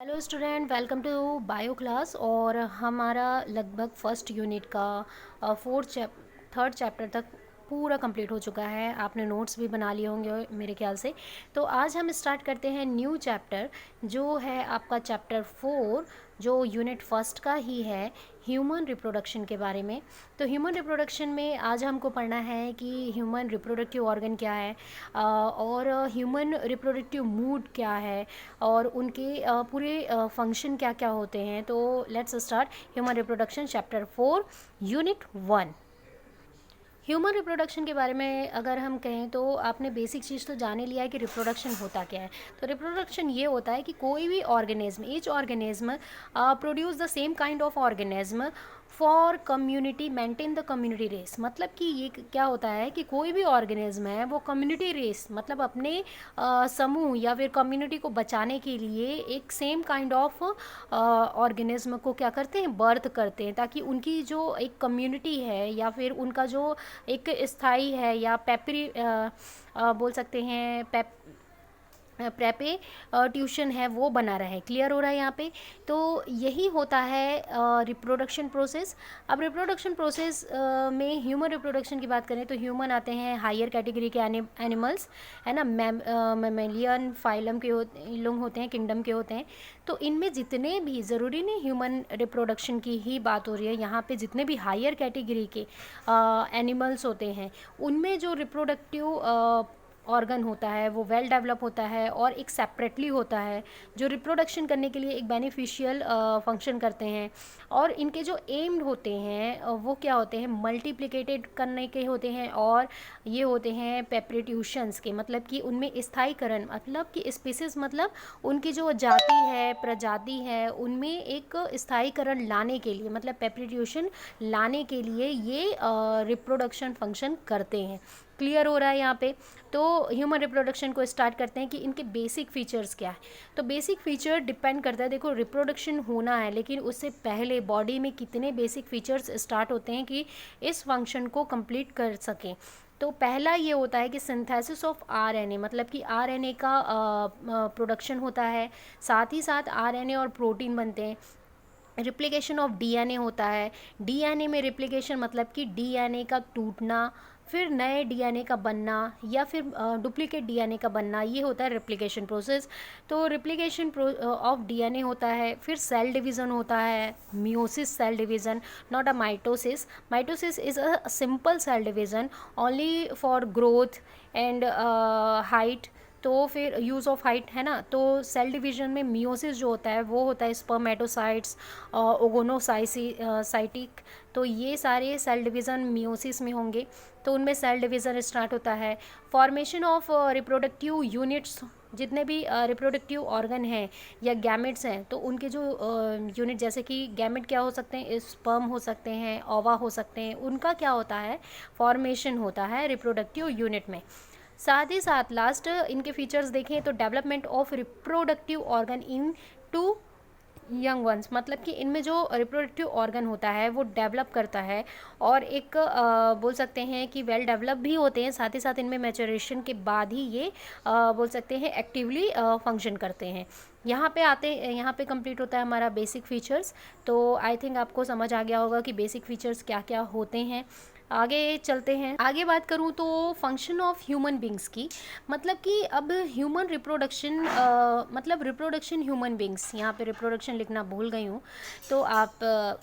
Hello student, welcome to bio class. और हमारा लगभग फर्स्ट यूनिट का थर्ड चैप्टर तक पूरा कंप्लीट हो चुका है। आपने नोट्स भी बना लिए होंगे मेरे ख्याल से। तो आज हम स्टार्ट करते हैं न्यू चैप्टर, जो है आपका चैप्टर 4, जो यूनिट फर्स्ट का ही है, ह्यूमन रिप्रोडक्शन के बारे में। तो ह्यूमन रिप्रोडक्शन में आज हमको पढ़ना है कि ह्यूमन रिप्रोडक्टिव ऑर्गन क्या है, और ह्यूमन रिप्रोडक्टिव मूड क्या है, और उनके पूरे फंक्शन क्या क्या होते हैं। तो let's start human reproduction chapter 4 unit 1। Human reproduction के बारे में अगर हम कहें तो आपने बेसिक चीज़ तो जान ही लिया है कि रिप्रोडक्शन होता क्या है। तो रिप्रोडक्शन ये होता है कि कोई भी organism, each organism produce the same kind of organism for community, maintain the community race. मतलब कि ये क्या होता है कि कोई भी ऑर्गेनिज्म है वो कम्युनिटी रेस, मतलब अपने समूह या फिर कम्युनिटी को बचाने के लिए एक सेम काइंड ऑफ ऑर्गेनिज्म को क्या करते हैं, बर्थ करते हैं, ताकि उनकी जो एक कम्युनिटी है या फिर उनका जो एक स्थाई है या बोल सकते हैं प्रेपे ट्यूशन है, वो बना रहे। क्लियर हो रहा है यहाँ पे। तो यही होता है रिप्रोडक्शन प्रोसेस। अब रिप्रोडक्शन प्रोसेस में ह्यूमन रिप्रोडक्शन की बात करें तो ह्यूमन आते हैं हायर कैटेगरी के एनिमल्स, है ना। मैमेलियन फाइलम के लोग होते हैं, किंगडम के होते हैं। तो इनमें जितने भी, ज़रूरी नहीं ह्यूमन रिप्रोडक्शन की ही बात हो रही है यहाँ पे, जितने भी हायर कैटेगरी के एनिमल्स होते हैं उनमें जो रिप्रोडक्टिव ऑर्गन होता है वो वेल डेवलप होता है और एक सेपरेटली होता है, जो रिप्रोडक्शन करने के लिए एक बेनिफिशियल फंक्शन करते हैं। और इनके जो एम्ड होते हैं वो क्या होते हैं, मल्टीप्लिकेटेड करने के होते हैं, और ये होते हैं पेप्रिट्यूशंस के, मतलब कि उनमें स्थायीकरण, मतलब कि स्पीसीज, मतलब उनकी जो जाति है, प्रजाति है, उनमें एक स्थायीकरण लाने के लिए, मतलब पेप्रिट्यूशन लाने के लिए ये रिप्रोडक्शन फंक्शन करते हैं। क्लियर हो रहा है यहाँ पे। तो ह्यूमन रिप्रोडक्शन को स्टार्ट करते हैं कि इनके बेसिक फीचर्स क्या है। तो बेसिक फीचर डिपेंड करता है, देखो रिप्रोडक्शन होना है लेकिन उससे पहले बॉडी में कितने बेसिक फीचर्स स्टार्ट होते हैं कि इस फंक्शन को कंप्लीट कर सकें। तो पहला ये होता है कि सिंथेसिस ऑफ आरएनए, मतलब कि आरएनए का प्रोडक्शन होता है, साथ ही साथ आरएनए और प्रोटीन बनते हैं। रिप्लिकेशन ऑफ डीएनए होता है। डीएनए में रिप्लिकेशन मतलब कि डीएनए का टूटना, फिर नए डीएनए का बनना या फिर डुप्लीकेट डीएनए का बनना, ये होता है रिप्लिकेशन प्रोसेस। तो रिप्लिकेशन ऑफ डीएनए होता है। फिर सेल डिवीज़न होता है, meiosis cell division, not a mitosis. Mitosis is a simple cell division only for growth and height. तो फिर यूज़ ऑफ हाइट, है ना। तो सेल डिवीजन में मियोसिस जो होता है वो होता है स्पर्मेटोसाइट्स, ओगोनोसाइटिक। तो ये सारे सेल डिवीज़न मियोसिस में होंगे, तो उनमें सेल डिवीज़न स्टार्ट होता है। फॉर्मेशन ऑफ रिप्रोडक्टिव यूनिट्स, जितने भी रिप्रोडक्टिव ऑर्गन हैं या गैमेट्स हैं, तो उनके जो यूनिट, जैसे कि गैमेट क्या हो सकते हैं, स्पर्म हो सकते हैं, ओवा हो सकते हैं, उनका क्या होता है, फॉर्मेशन होता है रिप्रोडक्टिव यूनिट में। साथ ही साथ लास्ट इनके फीचर्स देखें तो development of reproductive organ in to young ones, मतलब कि इनमें जो रिप्रोडक्टिव ऑर्गन होता है वो डेवलप करता है, और एक बोल सकते हैं कि वेल डेवलप भी होते हैं। साथ ही साथ इनमें मैच्योरेशन के बाद ही ये बोल सकते हैं एक्टिवली फंक्शन करते हैं। यहाँ पे कंप्लीट होता है हमारा बेसिक फीचर्स। तो आई थिंक आपको समझ आ गया होगा कि बेसिक फीचर्स क्या क्या होते हैं। आगे चलते हैं। आगे बात करूँ तो फंक्शन ऑफ ह्यूमन बींग्स की, मतलब कि अब ह्यूमन रिप्रोडक्शन, मतलब रिप्रोडक्शन ह्यूमन बींग्स, यहाँ पे रिप्रोडक्शन लिखना भूल गई हूँ, तो आप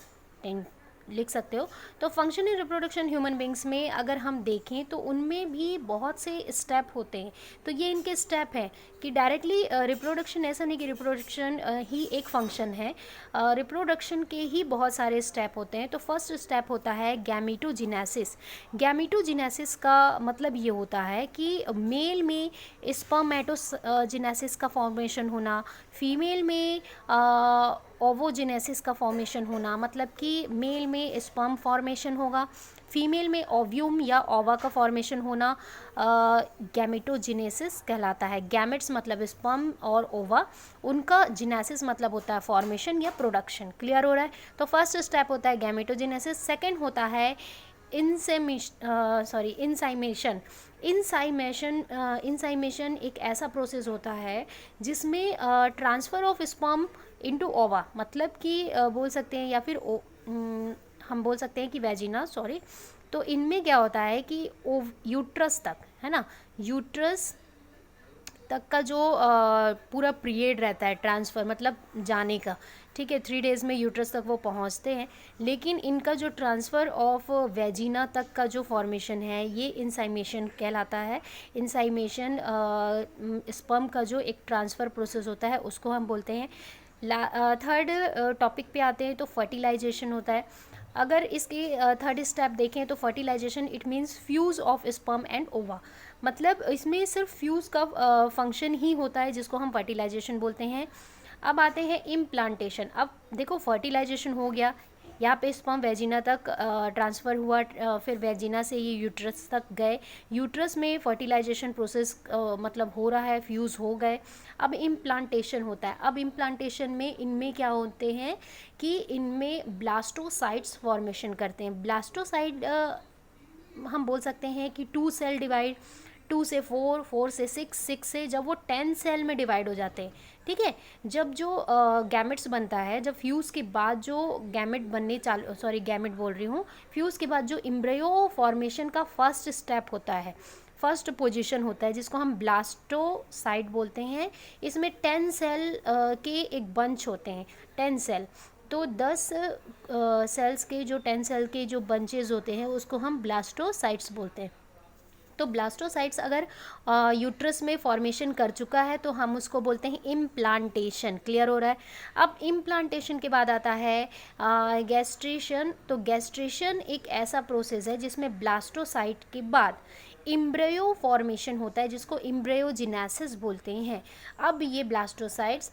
लिख सकते हो। तो function in reproduction human beings में अगर हम देखें तो उनमें भी बहुत से स्टेप होते हैं। तो ये इनके स्टेप हैं कि डायरेक्टली रिप्रोडक्शन, ऐसा नहीं कि रिप्रोडक्शन ही एक फंक्शन है, रिप्रोडक्शन के ही बहुत सारे स्टेप होते हैं। तो फर्स्ट स्टेप होता है गैमीटोजेनेसिस। गैमीटोजेनेसिस का मतलब ये होता है कि मेल में स्पर्मेटोजेनेसिस का फॉर्मेशन होना, फीमेल में ओवोजेनेसिस का फॉर्मेशन होना, मतलब कि मेल में स्पर्म फॉर्मेशन होगा, फीमेल में ओव्यूम या ओवा का फॉर्मेशन होना गैमेटोजेनेसिस कहलाता है। गैमेट्स मतलब स्पर्म और ओवा, उनका जेनेसिस मतलब होता है फॉर्मेशन या प्रोडक्शन। क्लियर हो रहा है। तो फर्स्ट स्टेप होता है गैमेटोजेनेसिस। सेकंड होता है इंसाइमेशन एक ऐसा प्रोसेस होता है जिसमें ट्रांसफ़र ऑफ स्पर्म इनटू ओवा, मतलब कि बोल सकते हैं, या फिर हम बोल सकते हैं कि वेजिना, सॉरी। तो इनमें क्या होता है कि यूट्रस तक, है ना, यूट्रस तक का जो पूरा पीरियड रहता है ट्रांसफ़र मतलब जाने का, ठीक है, 3 डेज़ में यूट्रस तक वो पहुंचते हैं। लेकिन इनका जो ट्रांसफ़र ऑफ वेजिना तक का जो फॉर्मेशन है ये इंसाइमेशन कहलाता है। इंसाइमेशन स्पर्म का जो एक ट्रांसफ़र प्रोसेस होता है उसको हम बोलते हैं। थर्ड टॉपिक पे आते हैं तो फर्टिलाइजेशन होता है। अगर इसके थर्ड स्टेप देखें तो fertilisation it means fuse of sperm and ova, मतलब इसमें सिर्फ फ्यूज़ का फंक्शन ही होता है जिसको हम फर्टिलाइजेशन बोलते हैं। अब आते हैं इम्प्लांटेशन। अब देखो फर्टिलाइजेशन हो गया, यहाँ पे स्पर्म वेजिना तक ट्रांसफ़र हुआ, फिर वेजिना से ये यूट्रस तक गए, यूट्रस में फर्टिलाइजेशन प्रोसेस मतलब हो रहा है, फ्यूज़ हो गए। अब इम्प्लांटेशन होता है। अब इम्प्लांटेशन में इनमें क्या होते हैं कि इनमें ब्लास्टोसाइट्स फॉर्मेशन करते हैं। ब्लास्टोसाइट हम बोल सकते हैं कि 2 सेल डिवाइड, 2 से 4, 4 से 6, 6 से जब वो 10 सेल में डिवाइड हो जाते हैं, ठीक है। जब जो गैमेट्स बनता है, जब फ्यूज़ के बाद जो गैमेट बनने गैमेट बोल रही हूँ, फ्यूज़ के बाद जो एम्ब्रियो फॉर्मेशन का फर्स्ट स्टेप होता है, फर्स्ट पोजीशन होता है जिसको हम ब्लास्टोसाइट बोलते हैं। इसमें 10 सेल के एक बंच होते हैं, 10 सेल। तो 10 सेल्स के जो 10 सेल के जो बंचेज होते हैं उसको हम ब्लास्टोसाइट्स बोलते हैं। तो ब्लास्टोसाइट्स अगर यूट्रस में फॉर्मेशन कर चुका है तो हम उसको बोलते हैं इम्प्लांटेशन। क्लियर हो रहा है। अब इम्प्लांटेशन के बाद आता है गैस्ट्रेशन। तो गैस्ट्रेशन एक ऐसा प्रोसेस है जिसमें ब्लास्टोसाइट के बाद इम्ब्रियो फॉर्मेशन होता है जिसको इम्ब्रियोजेनेसिस बोलते हैं। अब ये ब्लास्टोसाइट्स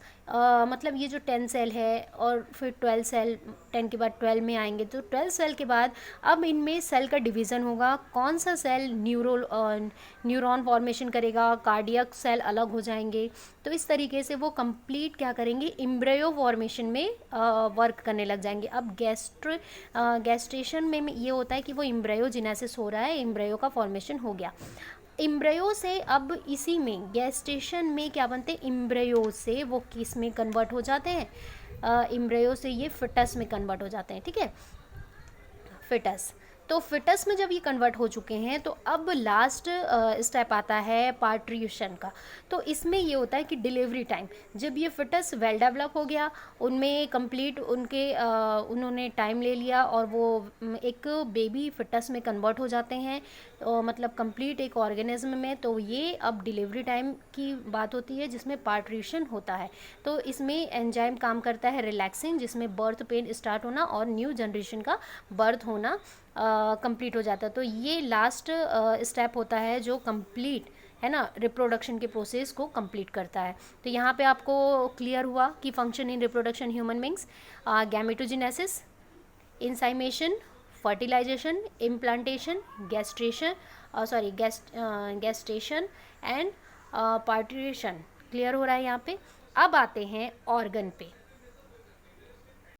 मतलब ये जो 10 सेल है और फिर 12 सेल, 10 के बाद 12 में आएंगे, तो 12 सेल के बाद अब इनमें सेल का डिवीज़न होगा। कौन सा सेल न्यूरॉन फॉर्मेशन करेगा, कार्डियक सेल अलग हो जाएंगे। तो इस तरीके से वो कंप्लीट क्या करेंगे, इम्ब्रियो फॉर्मेशन में वर्क करने लग जाएंगे। अब गैस्ट्रेशन में ये होता है कि वो इम्ब्रियोजेनेसिस हो रहा है, इम्ब्रियो का फॉर्मेशन हो गया। इम्ब्रियो से अब इसी में गैस्ट्रेशन में क्या बनते हैं, इम्ब्रियो से वो किस में कन्वर्ट हो जाते हैं, इम्ब्रियो से ये फिटस में कन्वर्ट हो जाते हैं, ठीक है, फिटस। तो फिटस में जब ये कन्वर्ट हो चुके हैं तो अब लास्ट स्टेप आता है पार्ट्रियूशन का। तो इसमें ये होता है कि डिलीवरी टाइम, जब ये फिटस वेल डेवलप हो गया, उनमें कंप्लीट उन्होंने टाइम ले लिया और वो एक बेबी फिटस में कन्वर्ट हो जाते हैं, मतलब कंप्लीट एक ऑर्गेनिज्म में। तो ये अब डिलीवरी टाइम की बात होती है जिसमें पार्ट्रियूशन होता है। तो इसमें एंजाइम काम करता है रिलैक्सिंग, जिसमें बर्थ पेन स्टार्ट होना और न्यू जनरेशन का बर्थ होना कंप्लीट हो जाता है। तो ये लास्ट स्टेप होता है जो कंप्लीट है ना रिप्रोडक्शन के प्रोसेस को कंप्लीट करता है। तो यहाँ पे आपको क्लियर हुआ कि function in reproduction human beings, gametogenesis, insemination, fertilisation, implantation, gastrulation and parturition. Clear हो रहा है यहाँ पे। अब आते हैं ऑर्गन पे।